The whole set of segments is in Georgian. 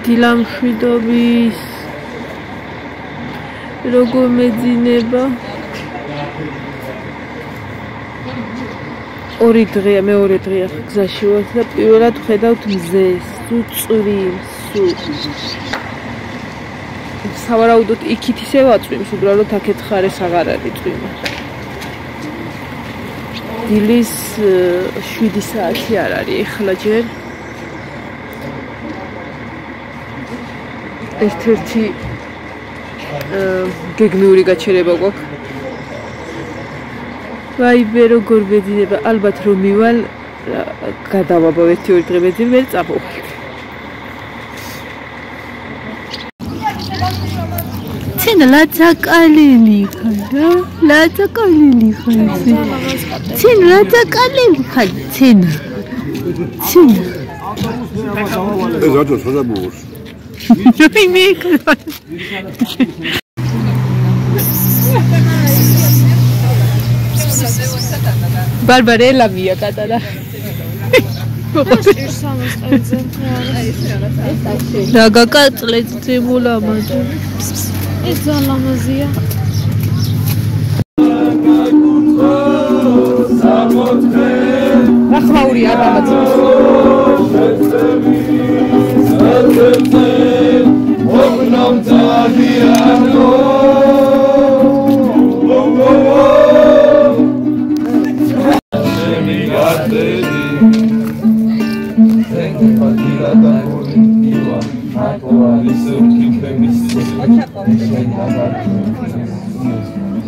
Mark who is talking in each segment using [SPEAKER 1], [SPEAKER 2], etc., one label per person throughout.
[SPEAKER 1] დილამშვიდობის როგორ მეძინება ორი დღეა მეორე დღეა გზაში ვარ და პირველად ვხედავთ მზეს წვრილს სავარაუდოდ იქით ისე ვაწვიმს უბრალოდ აქეთ ხარეს აღარ არის წვიმა დილის 7 საათი არ არის ეხლა ჯერ ერთ-ერთი გეგმიური გაჩერება გვაქვს ვაიბე როგორ მეძინება ალბათ რომ მივალ გადავაბავ 1-2 დღე მეძინე ვერ წამოვალ ცენა ლაცაკალელი ხარ ლაცაკალელი ხარ ცენა ლაცაკალელი ხარ ცენა
[SPEAKER 2] ეს რატო შედაბურს
[SPEAKER 1] მე Barbarella mia catara. Raga კაწლეც ძემულამაძე. ეს ძალამაზია. ნახმაური ადამიანს.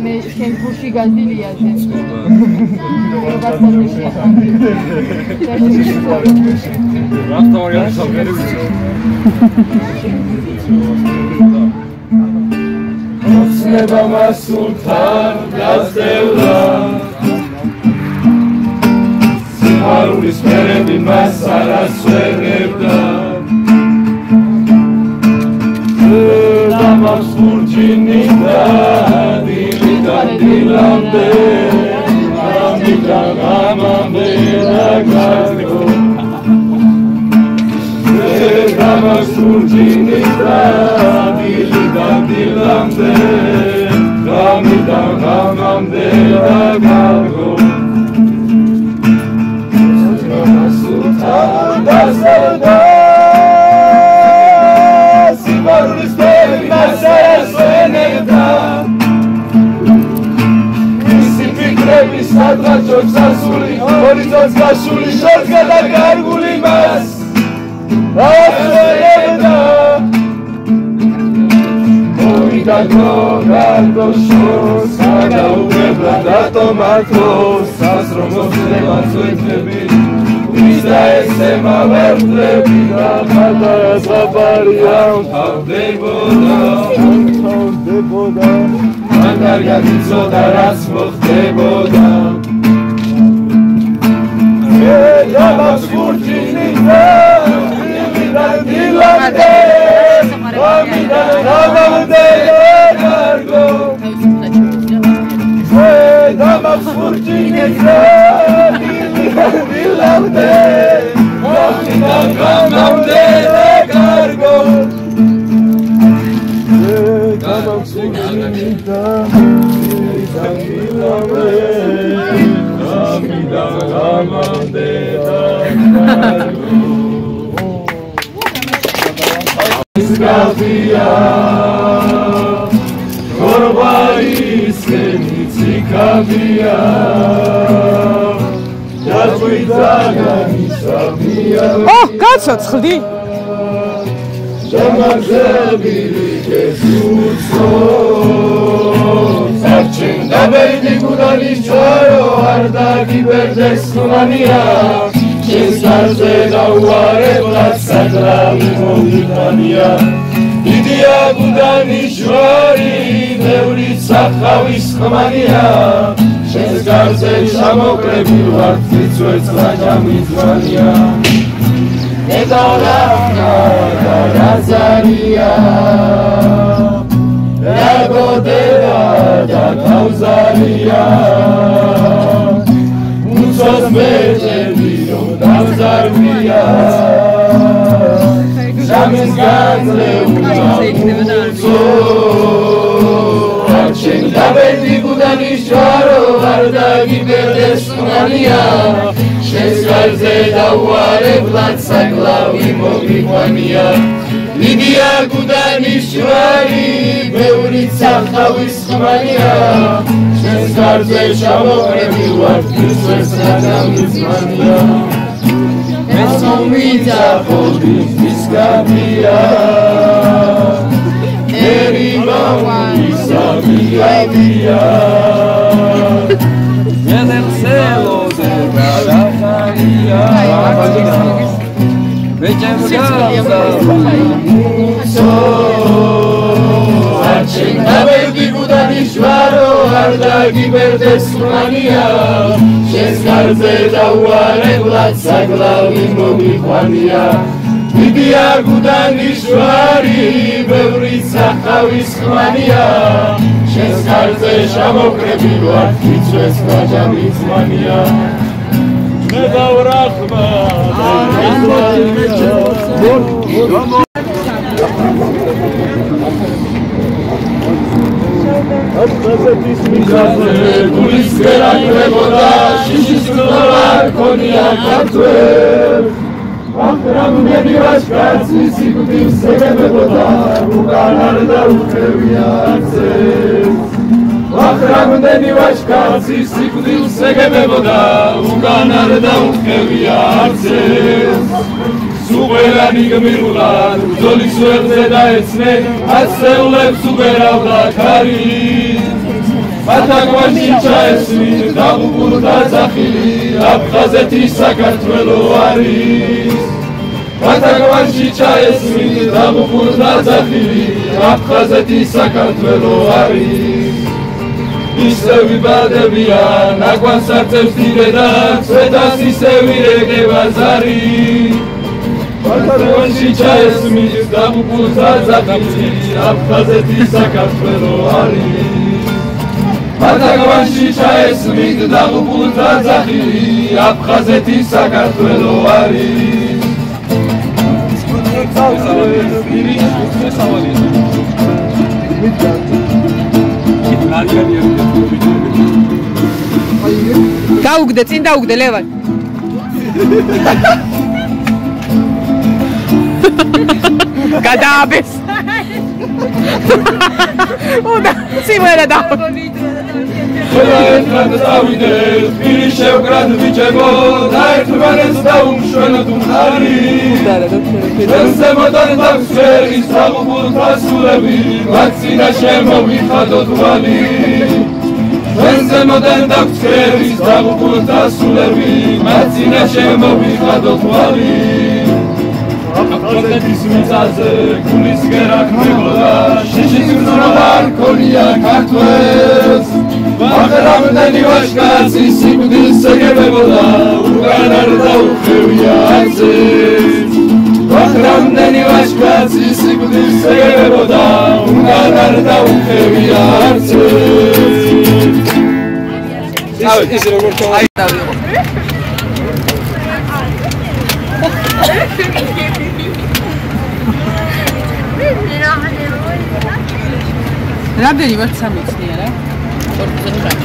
[SPEAKER 1] მე შენ გუში გაზილიაზე.
[SPEAKER 3] ოცნება მასულთან გასდევდა სიყვარულის ფერები მას არ ასვენებდა დამას ხურჯინიდა დილიდან დილამდე გამიდან გამამდე დაგარგო დამას ხურჯინიდა დილიდან დილამდე გამიდან გამამდე დაგარგო მასულთან გასდევდა სიყვარულის ფერები მას არ ასვენებდა მისი ფიქრები სადღაც ჯობს ასული ჰორიზონტს გასული შორს გადაგარგული მას ასვენებდა მოვიდაგო შორს გადაუღებლა დატომათოს სასრომოს ლევანწვეთები ვიზა ესემა ვერდები და ხადა საფარია თავდებოდა მან კარგად იცოდა რაც მოხდებოდა დამას ხურჯინიდა დილიდან დილამდე გამიდან გამამდე დაგარგო დამას ხურჯინიდა დილამდე გამიდან გამამდე დაგარგო დამას ხურჯინიდა დილამდე გამიდან გამამდე დაგარგო Skavia, Korvais, Kenicikavia, Jazwitagani Savia.
[SPEAKER 1] Oh, kacot, schdi.
[SPEAKER 3] Jamazabili Jesutso, Sarchin Dabedi Gudani Choro, Ardagi Berdeskumania. Českarze nauarebla sadravi movitanija Idija budani žori, nevrica havis kmanija Českarze čamokrebil vartvicu et slađami zvanija Edoravna da razarija Jagodeva da kauzarija Ucos međevi Zavzarvija Jamais Arçın tabedi budani şaro Vardagi berdes mania Şezgarze davare Vlad saglavi mogikvania Lidia gudani şvari Beurica havis mania Şezgarze şamokrebi Vard Kısves nagamis mania Mesomita hodis diskabia Eriva sabia via En el cielo de Radharia Arçenga verdi budanishvaro Ardagi verdes mania Shezgarze davare Vlad saglavi mogikvania Lidia gudanishvari Beurica havis mania Shezgarze shamokrebi Vlad Kicves najamis mania Medavrachma Gulis gerakveboda Shishis glovar konia kartvel Akram meni vashkatsi Sikutim segebeboda Uganarda ukhevia artses Akram meni vashkatsi Sikutim segebeboda Uganarda ukhevia artses Superani gmirulad Zolis verze da etsne Atseulebs uberavda kari Atagvanshi chaesmi Dagubulta zakhili Abkhazeti Sakartvelo aris Atagvanshi chaesmi Dagubulta zakhili Abkhazeti Sakartvelo aris Isevi badebia Nagvan sartevs diredak Svetas isevi rege bazari Atagvanshi chaesmi Dagubulta zakhili Abkhazeti Sakartvelo aris Atagvanshi chaesmid dagubulta zakhili Abkhazeti Sakartvelo aris
[SPEAKER 1] გაუგდე წინ დაუგდე ლევან გადააბეს უნდა სიმღერა დაუგდე
[SPEAKER 3] Entrando Davide, finisce un grande vicebo, dai tu vanes da umshveno tumhari. Pensemo tanta sferi, stavo pulta sulevi, vaccina shemo vichado tvali. Pensemo tanta sferi, stavo pulta sulevi, vaccina shemo vichado tvali. Akazeti smizaze, kulis gerak meboda, shishis gnovar konia kartves. Akramdeni vashkatsi Sikutis segebeboda Uganarda ukhevia artses Akramdeni vashkatsi Sikutis segebeboda Uganarda ukhevia artses Isi როგორ
[SPEAKER 1] დავიღო რამდენი ვართ სამეცნია რა? 4-5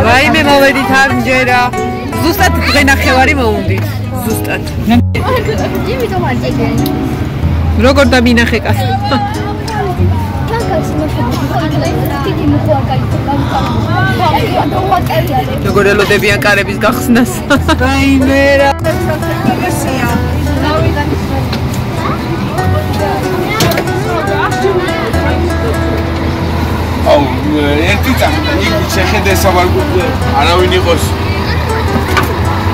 [SPEAKER 1] ვაიმე მოვედით ამჯერა. ზუსტად დღენახევარი მოვუნდით. ზუსტად.
[SPEAKER 4] იმიტომ არ წიგენ.
[SPEAKER 1] როგორ დამინახე კაცი? როგორ ელოდებიან კარების გახსნას? ვაიმე რა.
[SPEAKER 3] აუ, ერთი წამი იქ შეხედე სამარგულზე. არავინ იყოს.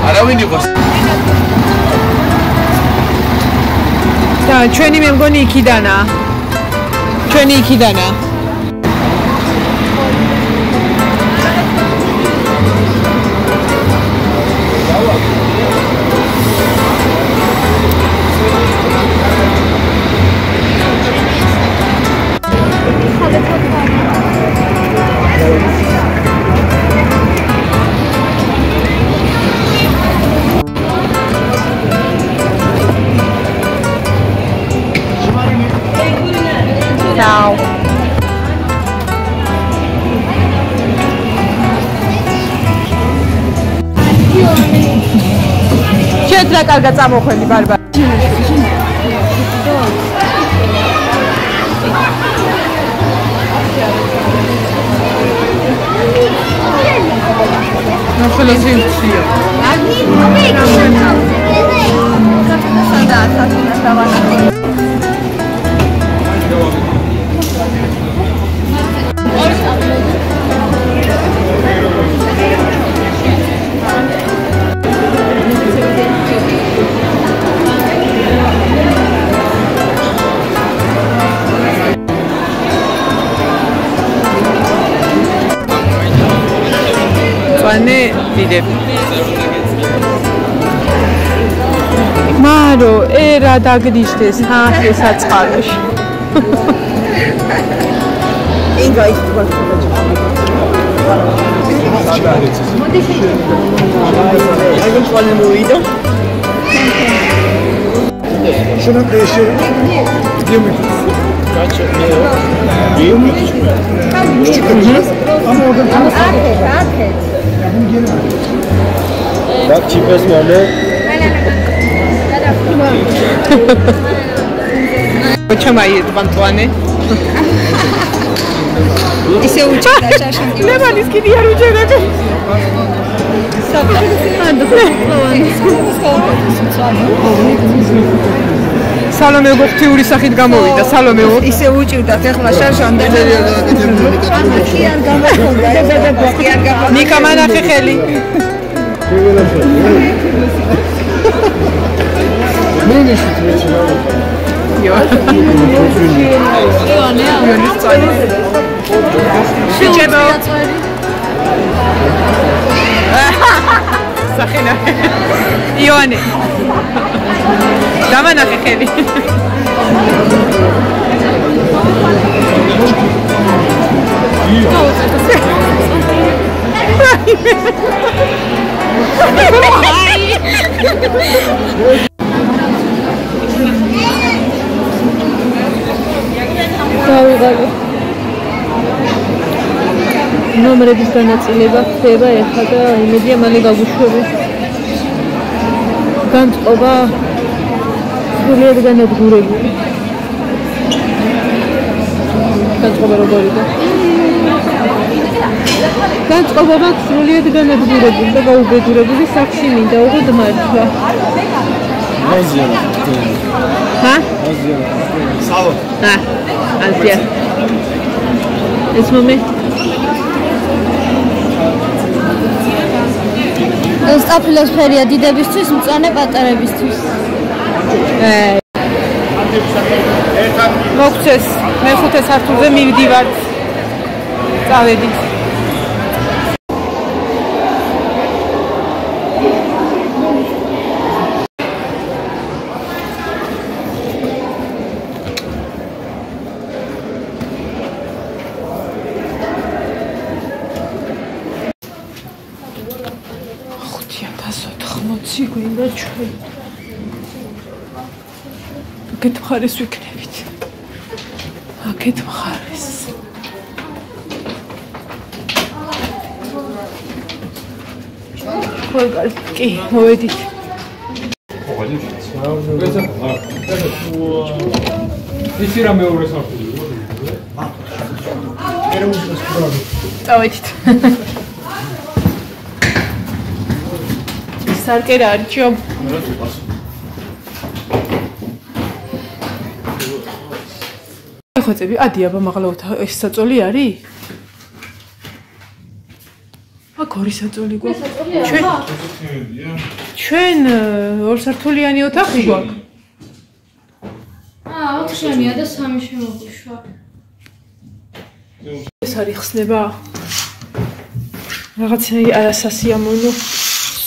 [SPEAKER 3] არავინ იყოს.
[SPEAKER 1] და ჩვენი მე მგონი იქიდანაა. ჩვენი იქიდანაა. Ciao. Ce tra carga წამოხველი ბარბა. ნახე სინცია. Ane dideb. Maro, era dagdishtes, ha, satsqalesh. Inga istibal
[SPEAKER 2] Şuna değişir. Küçük ama orada bak çipes böyle.
[SPEAKER 1] Почему бантуане?
[SPEAKER 4] ისე უჭირდა შაშანკი.
[SPEAKER 1] მე მანის კიდე არ უჭერდა. სალომე გოხთიური სახით გამოვიდა. სალომე
[SPEAKER 4] ისე უჭირდა ეხლა შაშან და კი არ გამახონდა.
[SPEAKER 1] ნიკა მანახე ხელი. Siedzimy. Sachina. Ioane. Dama na kekeli. ნომრების განაწილება ხდება ეხლა და იმედია მალე გაგუშვები. განწყობა სრულიად განადგურებული. განწყობა როგორია? განწყობა მაქვს სრულიად განადგურებული და გაუბედურებული სახში მინდა უღოდ მართლა. ჰა?
[SPEAKER 3] სალო.
[SPEAKER 1] ჰა. აზია. ეს მომენტი
[SPEAKER 4] სტაფილოს ფერია დიდებისთვის, მწვანე პატარებისთვის.
[SPEAKER 1] მოგცეს მეხუთე სართულზე მივდივართ. წავედით. გვინდა ჩვენ აქეთ მხარეს ვიქნებით აქეთ მხარეს ყველგან კი მოვედით
[SPEAKER 3] ისი რა მეორე სართული
[SPEAKER 1] წავედით სარკერა არჩიო ხოწები ადიაბა მაღლა ეს საწოლი არის? აქ ორი საწოლი გვაქვს. ჩვენ ორსართულიანი ოთახი გვაქვს.
[SPEAKER 4] ოთხშენია და სამი შემოგვიშვა.
[SPEAKER 1] ეს არის ხსნება. რაღაცა არასასიამოვნო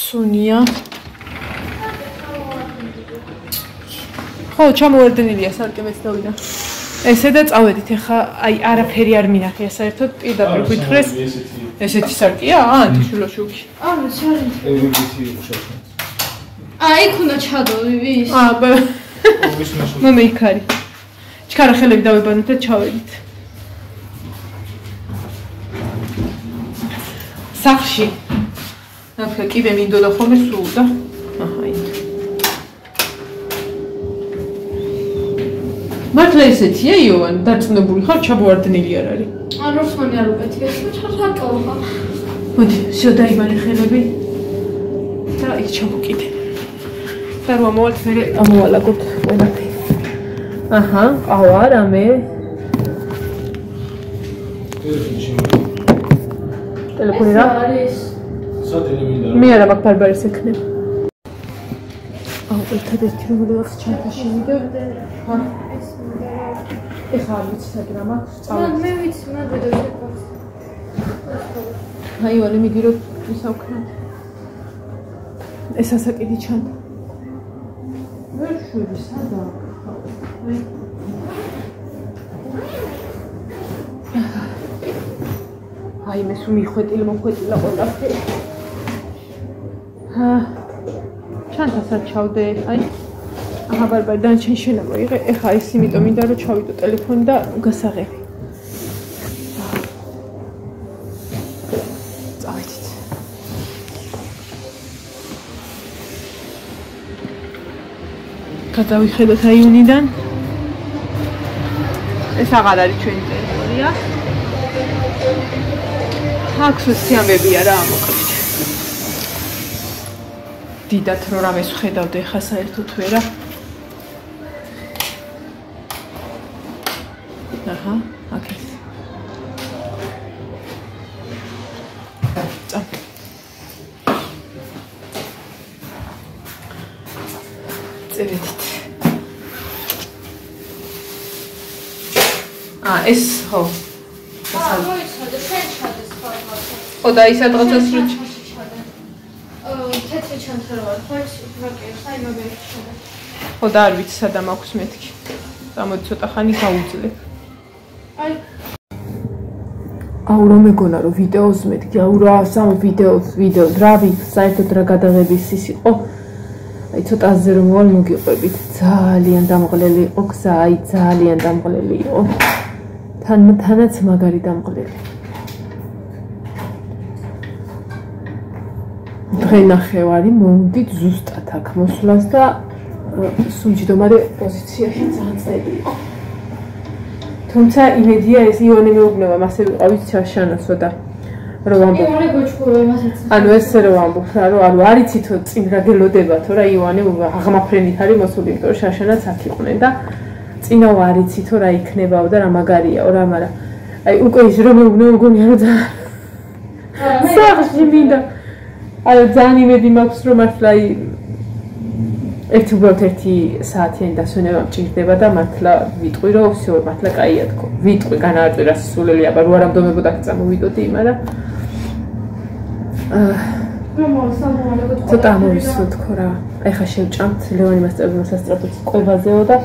[SPEAKER 1] სუნია. ხო, ჩამოვარდნილია სარკემეც დავიდა. ესე და წავედით ახლა აი არაფერი არ მინახია საერთოდ პირდაპირ გითხრეს ესეთი სარკია ანტიშულოშუქი
[SPEAKER 4] აი ქუნა ჩადოვი ის
[SPEAKER 1] მამე იქ არის ჩქარა ხელები დავებანოთ და ჩავედით სახლში ნახე კიდე მინდოდა ხოლმე სულ და აჰა იქ მართლა ესეთია იოვან დარწმუნებული ხარ ჩაბوارდნილი არ არის
[SPEAKER 4] არ როსმანი არ უკეთია ჩარხატოა
[SPEAKER 1] მოდი შევდაიბარე ხელები და იქ ჩამოკიდე და რომ ამოვალთ მე ამოვალაგოთ ყველაფერი აჰა ყავა რამე ტელეფონი რა
[SPEAKER 4] არის
[SPEAKER 1] მე არა მაგ ბარბარის ექნება ერთადერთი რომელიც ჩანთაში მიდევ ხა ეხლა ვიცი სად რა მაქვს წავა
[SPEAKER 4] მე ვიცი მაგდოდა
[SPEAKER 1] აი ვალი მიდი რომ ისავქნათ ეს ასაკიდი ჩანდა ვერ შვები სადაა აი მე სულ მიხვეტილი მოხვეტილა ყველაფერი ჩანთასაც ჩავდე აი აჰა ბარბარი დანჩენ შენ მოიღე ეხა ის იმიტომ მინდა რომ ჩავიდო ტელეფონი და გასაღები წავედით გადავიხედოთ აიუნიდან ეს აღარ არის ჩვენი ტერიტორია აქ სუსიამებია რა მოკლედ დიდათ რო რამეს ვხედავდე ხა საერთოდ ვერა აჰა აქ ეს წევედით ეს ხო
[SPEAKER 4] მოიცადე შენ ჩადეს ხოლმე
[SPEAKER 1] ხო და ის ადღაცას რო
[SPEAKER 4] თეთრი ჩანთრა ხო ის უკრაკე ხაი მაგარი ჩადა
[SPEAKER 1] ხო და არ ვიცი სადა მაქვს მეთქი გამოდი ცოტა ხანი გაუძლებ
[SPEAKER 4] აი
[SPEAKER 1] აუ რომ მეგონა რომ ვიდეოს მეთქი აუ რა სამ ვიდეო რავი საერთოდ რა გადაღების ის იყო აი ცოტაზე რომ მოვალ მოგიყვებით ძალიან დამღლელი იყო გზა აი ძალიან დამღლელი იყო თანაც მაგარი დამღლელი დღე ნახევარი მოვდით ზუსტად აქ მოსვლას და სუმჯდომარე პოზიციაში ძალიან ძნელი იყო თუმცა იმედია ეს იონე მეუბნება მასე ვიყავით ჩაშანასო და რომ ამბობ ანუ ესე რომ ამბობ რა რომ ანუ არიცითო წინ რა გელოდებათო რა იონე აღმაფრენით არის მოსული იმიტომ რომ შაშანაც აქ იყვნენ და წინა არიცითო რა იქნებაო და რა მაგარიაო რა მაგრამ აი უკვე ის რომ მეუბნება მგონია რომ ძალიან სახლში მინდა აი ძალიან იმედი მაქვს რომ მართლა ერთი საათიანი დასვენება მჭირდება და მართლა ვიტყვი რომ всё მართლა კაია თქო ვიტყვი განაარტყი რა სულელი აბა რო არ ამდომებოდა აქ წამოვიდოდი იმარა ცოტა ამოვისო თქო რა აი ხა შევჭამთ ლევანი მასწავლებელი სასწრაფოს ყვებაზეო და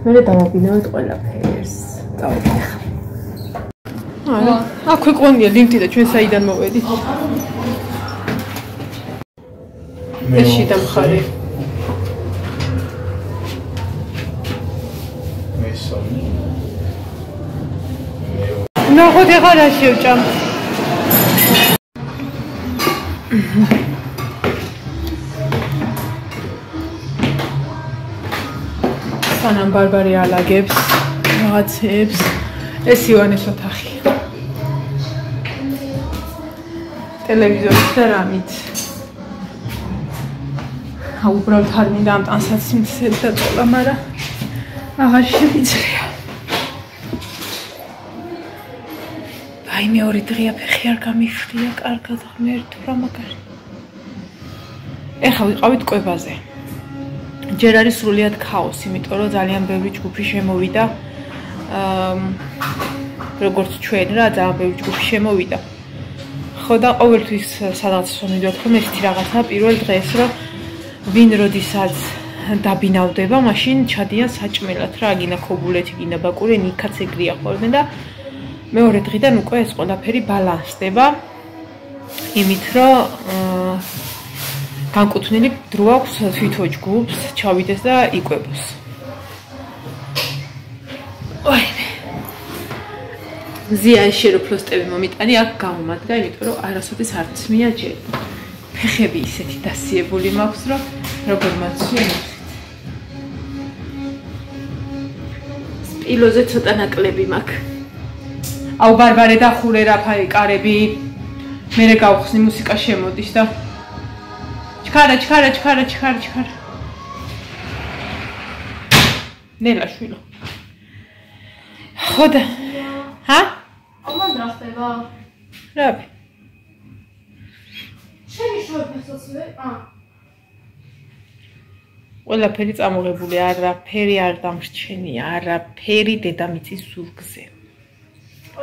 [SPEAKER 1] მე დავაბინავთ ყველაფერს დავაბინე ხა აქვე ყონია ლიფტი და ჩვენ საიდან მოვედით ეს შიდა მხარე ნახოთ ეხლა რა შევჭამ სანამ ბარბარე ალაგებს რაღაცებს ეს ივანეს ოთახი ტელევიზორით და რამით უბრალოდ არ მინდა ამ ტანსაც მცეთ დაწოლა, მაგრამ აღარ შემიძლია. აი მეორე დღეა ფეხი არ გამიხრია, კარგად ღმერთო რა მაგარი. ეხლა ვიყავით კვებაზე. ჯერ არის სრულიად ქაოსი, იმიტომ რომ ძალიან ბევრი ჯგუფი შემოვიდა. როგორც ჩვენ რა, ძალიან ბევრი ჯგუფი შემოვიდა. ხო და ყოველთვის სადღაც მივიდოდ ხომ ერთი რაღაცა პირველ დღეს რომ ვინ როდესაც დაბინავდება, მაშინ ჩადიან საჭმელად რა, გინა ქობულეთი, გინა ბაკურე, ნიქაც ეგრეა ხოლმე და მეორე დღიდან უკვე ეს ყველაფერი ბალანსდება. იმით რომ განკუთვნილი დრო აქვს თვითო ჯგუფს, ჩავიდეს და იკვებოს. ზია შერო ფლოსტები მომიტანი აქ გამომადგა, იმიტომ რომ არასოდეს არც მიაჯერა. ფეხები ისეთი დასიებული მაქვს, რომ როგორ მაცვიანებს. სპილოზე ცოტა ნაკლები მაქვს. აუ ბარბარე დახურე რა კარები. მერე გავხსნი მუსიკა შემოდის და ჩქარა. ნელა შვილო. ხოდა. ჰა?
[SPEAKER 4] ამან რა ხდება?
[SPEAKER 1] რაბი?
[SPEAKER 4] შენი შორფესოსლე?
[SPEAKER 1] ყველაფერი წამოღებული, არაფერი არ დამრჩენია, არაფერი დედამიწის ზურგზე.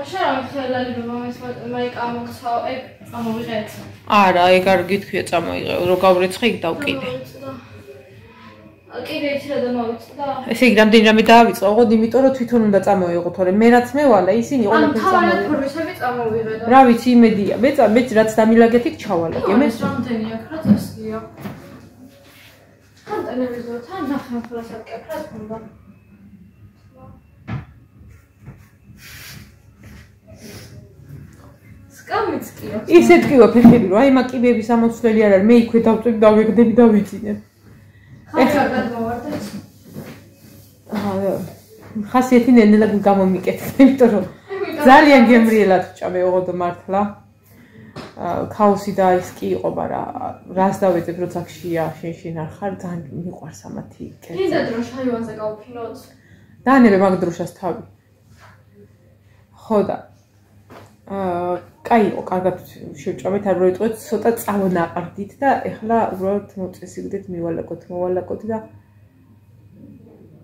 [SPEAKER 4] შენ ხელალებმა მაიკა ამოქცაო, ეგ წამოვიღეთ.
[SPEAKER 1] არა, ეგ არ გითქვია წამოიღე, რო გავრეცხე იქ დავკიდე.
[SPEAKER 4] კიდე ერთი რა დამოვიწყდა?
[SPEAKER 1] ესე იგი რამდენი რამე დაავიწყო, ოღონდ იმიტომ რომ თვითონ უნდა წამოიღო, თორემ მე რაც მევალა, ისინი ყველაფერი
[SPEAKER 4] წამოვიღე. ანუ თავად ფორმისები წამოვიღე და
[SPEAKER 1] რა ვიცი, იმედია. მე რაც დამილაგეთ იქ ჩავალაგე. მე
[SPEAKER 4] რამდენი აქ რა წესია? თან ტელევიზორთან ნახე ხოლმე საკეთრას უნდა. სკამიც კი აქვს.
[SPEAKER 1] ისე ტკივა ფეხები, რომ აი მაკიბების ამოცვლელი არ არის, მე იქვე დავწვევ, დავეგდები და ვიცინებ.
[SPEAKER 4] ეხლა გადმოვარდეთ.
[SPEAKER 1] ხასიათი ნენელა გამომიკეთე, იმიტომ რომ ძალიან გემრიელად ვჭამე ოღონდ მართლა. ქაოსი და ის კი იყო, მაგრამ რას დავეძებ, როცა ხშია, შენ არ ხარ, ძალიან მიყვარს ამათი კერძი.
[SPEAKER 4] კიდე დრო შაივანზე გავფინოთ.
[SPEAKER 1] დაანებე მაგ დროშას თავი. ხო და კაი იყო, კარგად შევჭამეთ, არ მოიწყვეთ, ცოტა წავანაყრდით და ეხლა უბრალოდ მოწესრიგდით, მოვალაკოთ და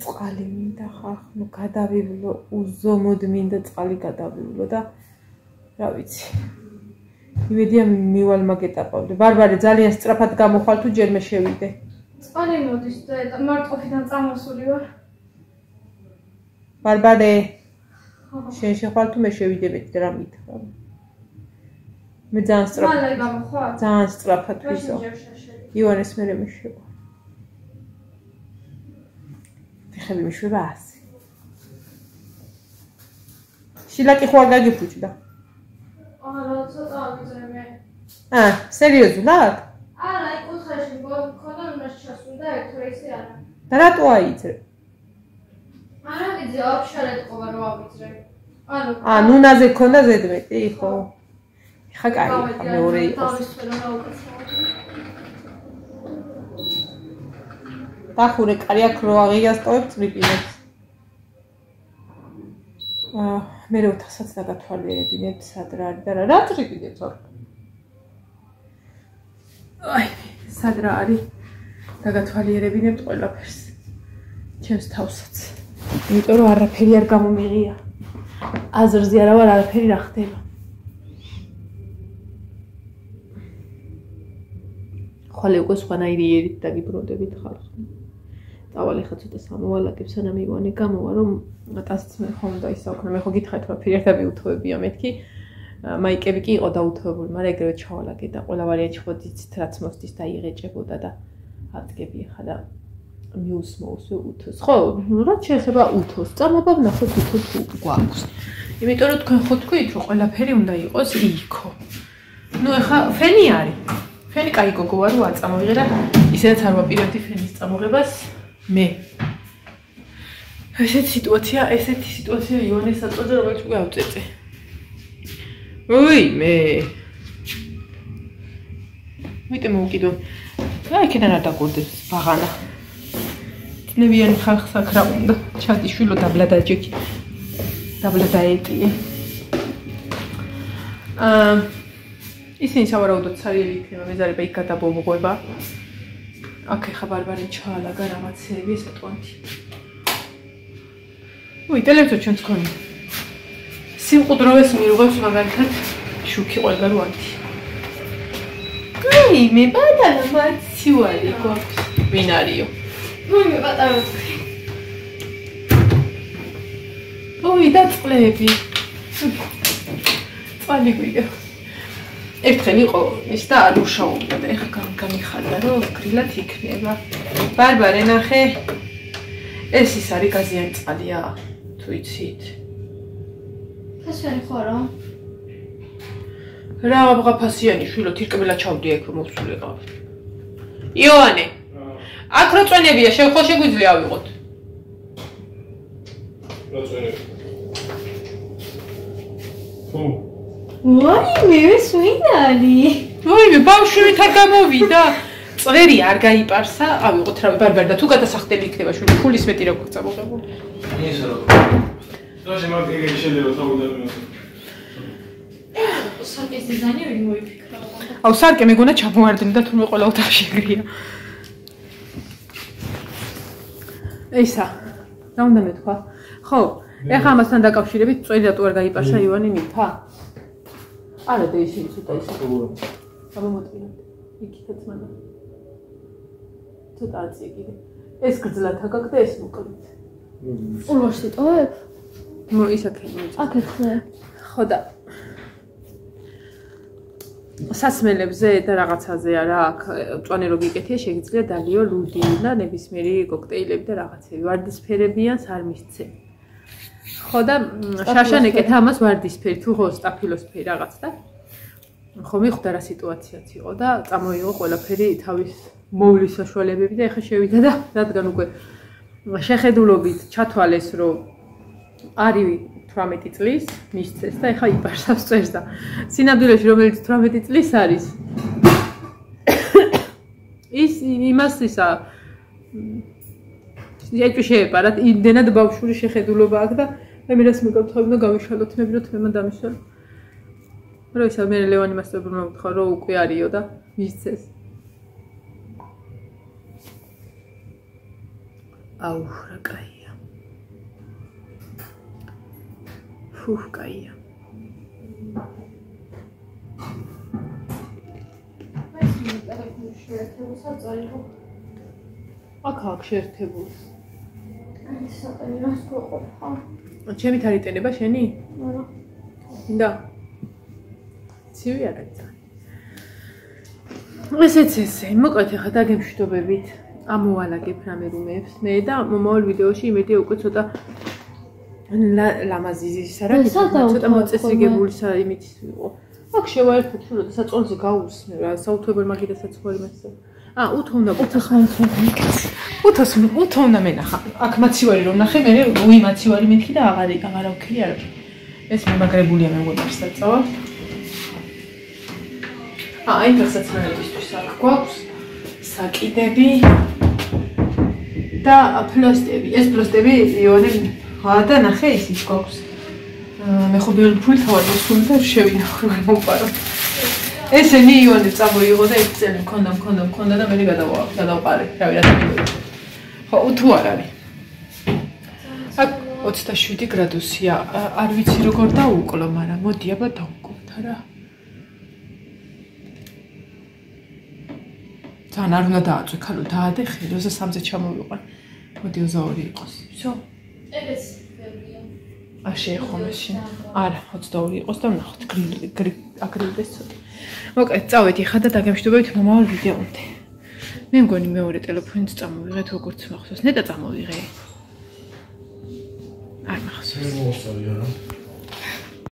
[SPEAKER 1] წყალი მინდა ხახ, ნუ გადავივლო, უზომოდ მინდა წყალი გადავივლო და რა ვიცი. იმედია მივალ მაგ ეტაპამდე. ბარბარე ძალიან სწრაფად გამოხვალ თუ ჯერ მე შევიდე.
[SPEAKER 4] წყალი მოდის და მარტყოფიდან წამოსული ვარ.
[SPEAKER 1] ბარბარე შენ შეხვალ თუ მე შევიდე მეტი რა მითხრა. მე ძალიან სწრაფად.
[SPEAKER 4] მალე გამოხვალ?
[SPEAKER 1] ძალიან სწრაფად ვიზო. ივანეს მერე მეშევა. ფეხები მეშვება ასე. შილაკი ხო არ გაგიფუჭდა?
[SPEAKER 4] არა, ცოტა აგზრემე.
[SPEAKER 1] სერიოზულად?
[SPEAKER 4] არა, იქ უცხოში მქონდა უნდა ჩასვიდა ერთ რეისი არა.
[SPEAKER 1] და რატო აიძრე?
[SPEAKER 4] არა, ვიძე, აფშარეთ ყობა რო ავიძრე.
[SPEAKER 1] ნუნაზე გქონდა ზედმეტი, ხო? ხა კაი, მეორე იყოს. დახურე კარი აქ რო აღიასტოვებ წრიპინებს. მე რო თასაც დაგათვალიერებინებ სად რა არის და რა წრიპინებს აქ. აი, სად რა არის? დაგათვალიერებინებთ ყველაფერს. ჩემს თავსაც. იმიტომ რომ არაფერი არ გამომიღია. აზრზე არა ვარ, არაფერი რა ხდება. ხვალე უკვე სხვანაირი ერით დაგიბრუნდებით ხალხი. წავალ ახლა ცოტა სამოვალაგებ, სანამ ივანე გამოვა, რომ ტასიც მე ხომ და ისაუქნა. მე ხო გითხარით, რომ პირერთები უთოებია მეთქი. მაიკები კი იყო დაუთოებული, მაგრამ ეგრევე ჩავალაგე და ყველა ვარიანტი ხო ძიცით რაც მოსდის და იღეჭებოდა და აწგები ახლა და მიუსმოს უთოს. ხო, რაც შეიძლება უთოს. წამობა ვნახოთ უთოს გვაქვს. იმიტომ რომ თქვენ ხო თქვით, რომ ყველაფერი უნდა იყოს იქო. ნუ ახლა ფენი არის. ფენი კაი გოგო ვარ, რომ არ წამოვიღე და ისედაც არ ვაპირებდი ფენის წამოღებას. მე ესეთი სიტუაცია იონეს საწოდე რომელიც უკვე ავწეწე. ოიმე. ვიტე მოვკიდო. აი იქიდან არ დაგორდეს ბაღანა. ნებიანი ხალხს აქ რა უნდა ჩადიშვილო დაბლადაჯექი. დაბლადაეტიე. ისინი სავარაუდოდ ცარიელი იქნება მეზარება იქ გადაბომღვება. აქ ეხა ბარბარე ჩაალაგა რაღაცეები ეს ატვანთი. უი ტელევიზორ ჩვენს გქონია. სიმყუდროვეს მირღვევს მაგალითად შუქი ყველგარვანთი. აი მე პატარა მაცივარი გვაქვს. ვინ არისო?
[SPEAKER 4] მე პატარა.
[SPEAKER 1] ოი დაწყლები. წალი გვიგე. ერთხელ იყო ის და არ უშაობდა და ეხლა გამიხარდა რომ გრილად იქნება. ბარბარე ნახე. ეს ის არის გაზიანი წყალია თუ იცით.
[SPEAKER 4] ფასიანი ხარო?
[SPEAKER 1] რა აბღაფასიანი შვილო თირკბელა ჩავდია იქ რომ მოვსულიყავ. იონე. აქ რო წვენებია ხო შეგვიძლია ავიღოთ.
[SPEAKER 3] რა წვენები? ხო.
[SPEAKER 4] ვაიმე, ეს ვინ არის?
[SPEAKER 1] ვაიმე, ბავშვით არ გამოვიდა. წვერი არ გაიპარსა, ავიღოთ რავი ბარბარე და თუ გადასახდელი იქნება შვილი, ფულის მეტი რა გვაქვს წამოღებული.
[SPEAKER 3] ისე რა. დოჟე მაგ ეგრე შეიძლება თავიდან.
[SPEAKER 4] სარკეს დიზაინი ვინ მოიფიქრა?
[SPEAKER 1] აუ სარკე მეგონა ჩამოარდნიდა თუნდაც ყველა ოთახში ეგრეა. ისა, რა უნდა მეთქვა? ხო, ეხლა ამასთან დაკავშირებით წვერი რატო არ გაიპარსა ივანი მიფა? არა და ისინი ცოტა ისე. გამომოწმინეთ. იქითაც მანა. ცოტა აწი კიდე. ეს გძლად აკაკდა ეს მოკლედ.
[SPEAKER 4] ულვაში ტოვებ?
[SPEAKER 1] ისაქენ მოიწ.
[SPEAKER 4] აკეთე.
[SPEAKER 1] ხო და სასმელებზე და რაღაცაზე არა აქ წვანე რო გიკეთია შეიძლება დალიო ლუდი და ნებისმიერი კოქტეილები და რაღაცები ვარდისფერებიან სარმისცე. ხო და შაშან ეკეთა ამას ვარდისფერი თუ ხო სტაფილოსფერი რაღაც და ხო მიხვდა რა სიტუაციაც იყო და წამოიღო ყველაფერი თავის მოვლის საშუალებები და ეხა შევიდა და რადგან უკვე შეხედულობით ჩათვალეს რომ არის 18 წლის მისცეს და ეხა იპარსავს წვერს და სინამდვილეში რომელიც 18 წლის არის ის იმას ისა ეჭვი შეეპარა იმდენად ბავშვური შეხედულობა აქვს და მე რას მეკავთავ და გავიშალოთ მე ვიროთ მე დამიშალ რო ისა მე ლევანი მასწავლებლმა მოვთხოვა რომ უკვე არისო და მისცეს აუ რა კაია ფუх კაია აქ შეერთებულს ჩემით არ იტენება შენი? არა. და ცივი არ არის. ესეც ესე, მოკლედ ახლა დაგემშვიდობებით. ამოვალაგებ რამე რუმეებს მე და მომავალ ვიდეოში იმედია უკვე ცოტა ლამაზიზის არა ცოტა მოწესრიგებულისა იმით იყო. აქ შევაერთოთ სულ და საწონზე გაუსმე რა საუთებელ მაგიდასაც ხო იმასე. უთო უნდა უთო უნდა მენახა. აქ მაცივარი რომ ნახე, მე უი მაცივარი მეთქი და აღარ ვქირი არა. ეს მემაგრებულია მე მგონი საწავა. აი გასაცნობისთვის აქ გვაქვს საკიდები და ფლოსტები. ეს ფლოსტები იონე და ნახე ისიც გვაქვს. მე ხო ბევრი ფული თავად მოსული და შევინახო რომ მოპარო. ესენი იონე წამოიღო და ერთ წელი მქონდა და მე გადავყარე. რავი რა თქმა ხო უთო არ არის. აქ 27 გრადუსია. არ ვიცი როგორ დაუკლო, მაგრამ მოდი აბა დავუკლოთ რა. თან არ უნდა დააწვე ქალო დაადე ხელი 23-ზე ჩამოვიყვან. მოდი 22 იყოს. всё.
[SPEAKER 4] ეგეც ბევრია.
[SPEAKER 1] არ შეეხო მაშინ. არა 22 იყოს და ვნახოთ აგრილდეს ცოტა. მოკლედ წავედი ხა და დაგემშვიდობებით მომავალ ვიდეომდე. მე მგონი მეორე ტელეფონით წამოვიღეთ როგორც მახსოვს. ნეტა წამოვიღე. არ მახსოვს.